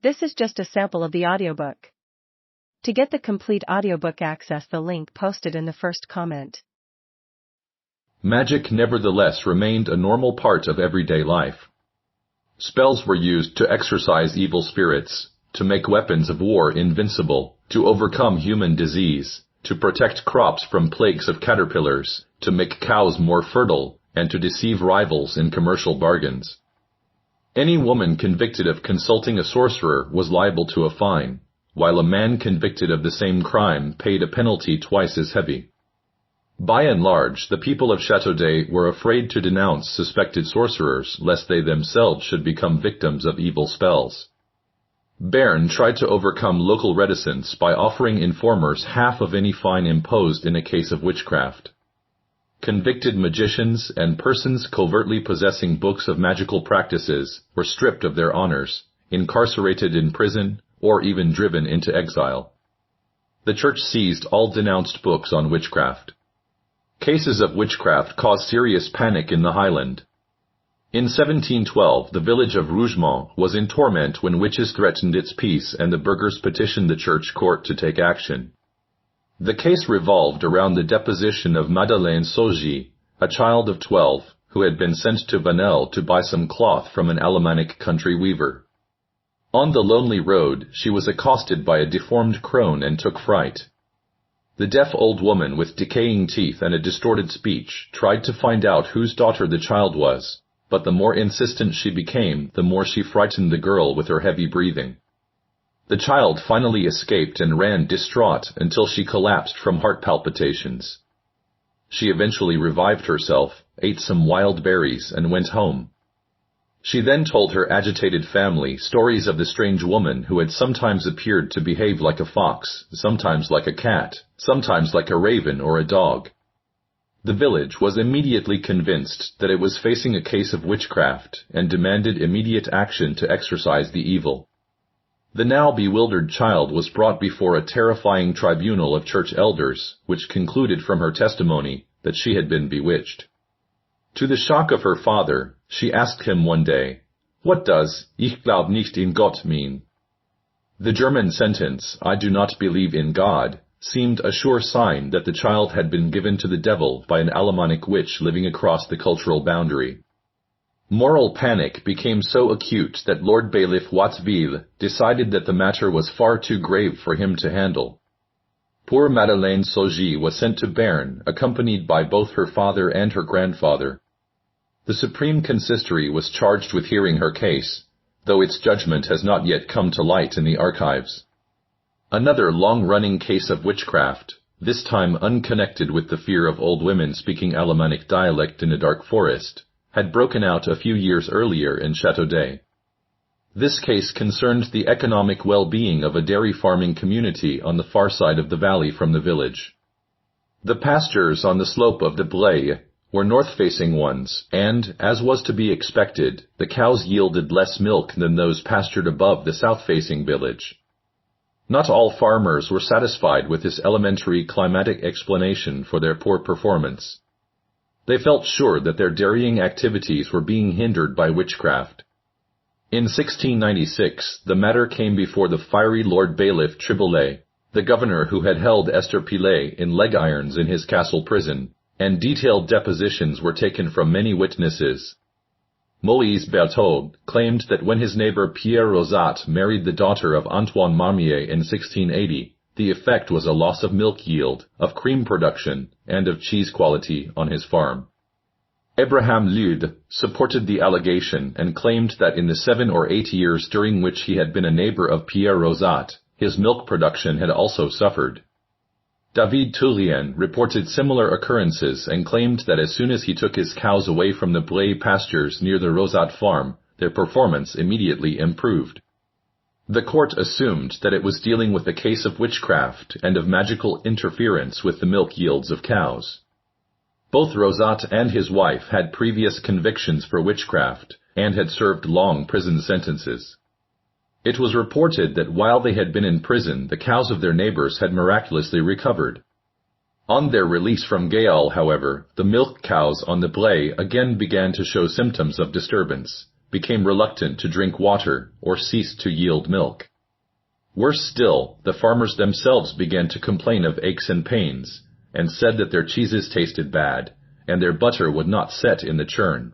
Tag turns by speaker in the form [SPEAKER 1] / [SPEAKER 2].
[SPEAKER 1] This is just a sample of the audiobook. To get the complete audiobook, access the link posted in the first comment.
[SPEAKER 2] Magic nevertheless remained a normal part of everyday life. Spells were used to exorcise evil spirits, to make weapons of war invincible, to overcome human disease, to protect crops from plagues of caterpillars, to make cows more fertile, and to deceive rivals in commercial bargains. Any woman convicted of consulting a sorcerer was liable to a fine, while a man convicted of the same crime paid a penalty twice as heavy. By and large, the people of Châteaudet were afraid to denounce suspected sorcerers lest they themselves should become victims of evil spells. Bern tried to overcome local reticence by offering informers half of any fine imposed in a case of witchcraft. Convicted magicians and persons covertly possessing books of magical practices were stripped of their honors, incarcerated in prison, or even driven into exile. The church seized all denounced books on witchcraft. Cases of witchcraft caused serious panic in the highland. In 1712, the village of Rougemont was in torment when witches threatened its peace and the burghers petitioned the church court to take action. The case revolved around the deposition of Madeleine Saugy, a child of 12, who had been sent to Vannes to buy some cloth from an Alemannic country weaver. On the lonely road, she was accosted by a deformed crone and took fright. The deaf old woman with decaying teeth and a distorted speech tried to find out whose daughter the child was, but the more insistent she became, the more she frightened the girl with her heavy breathing. The child finally escaped and ran distraught until she collapsed from heart palpitations. She eventually revived herself, ate some wild berries, and went home. She then told her agitated family stories of the strange woman who had sometimes appeared to behave like a fox, sometimes like a cat, sometimes like a raven or a dog. The village was immediately convinced that it was facing a case of witchcraft and demanded immediate action to exorcise the evil. The now bewildered child was brought before a terrifying tribunal of church elders, which concluded from her testimony that she had been bewitched. To the shock of her father, she asked him one day, "What does 'Ich glaub nicht in Gott' mean?" The German sentence, "I do not believe in God," seemed a sure sign that the child had been given to the devil by an Alemannic witch living across the cultural boundary. Moral panic became so acute that Lord Bailiff Watteville decided that the matter was far too grave for him to handle. Poor Madeleine Saugy was sent to Bern, accompanied by both her father and her grandfather. The Supreme Consistory was charged with hearing her case, though its judgment has not yet come to light in the archives. Another long-running case of witchcraft, this time unconnected with the fear of old women speaking Alemannic dialect in a dark forest, had broken out a few years earlier in Châteaudet. This case concerned the economic well-being of a dairy farming community on the far side of the valley from the village. The pastures on the slope of the Blaye were north-facing ones, and, as was to be expected, the cows yielded less milk than those pastured above the south-facing village. Not all farmers were satisfied with this elementary climatic explanation for their poor performance. They felt sure that their dairying activities were being hindered by witchcraft. In 1696, the matter came before the fiery Lord Bailiff Triboulet, the governor who had held Esther Pillet in leg irons in his castle prison, and detailed depositions were taken from many witnesses. Moïse Berthaud claimed that when his neighbor Pierre Rosat married the daughter of Antoine Marmier in 1680, the effect was a loss of milk yield, of cream production, and of cheese quality on his farm. Abraham Lude supported the allegation and claimed that in the 7 or 8 years during which he had been a neighbor of Pierre Rosat, his milk production had also suffered. David Tourien reported similar occurrences and claimed that as soon as he took his cows away from the Blaye pastures near the Rosat farm, their performance immediately improved. The court assumed that it was dealing with a case of witchcraft and of magical interference with the milk yields of cows. Both Rosat and his wife had previous convictions for witchcraft and had served long prison sentences. It was reported that while they had been in prison, the cows of their neighbors had miraculously recovered. On their release from gaol, however, the milk cows on the Blaye again began to show symptoms of disturbance, became reluctant to drink water or ceased to yield milk. Worse still, the farmers themselves began to complain of aches and pains, and said that their cheeses tasted bad, and their butter would not set in the churn.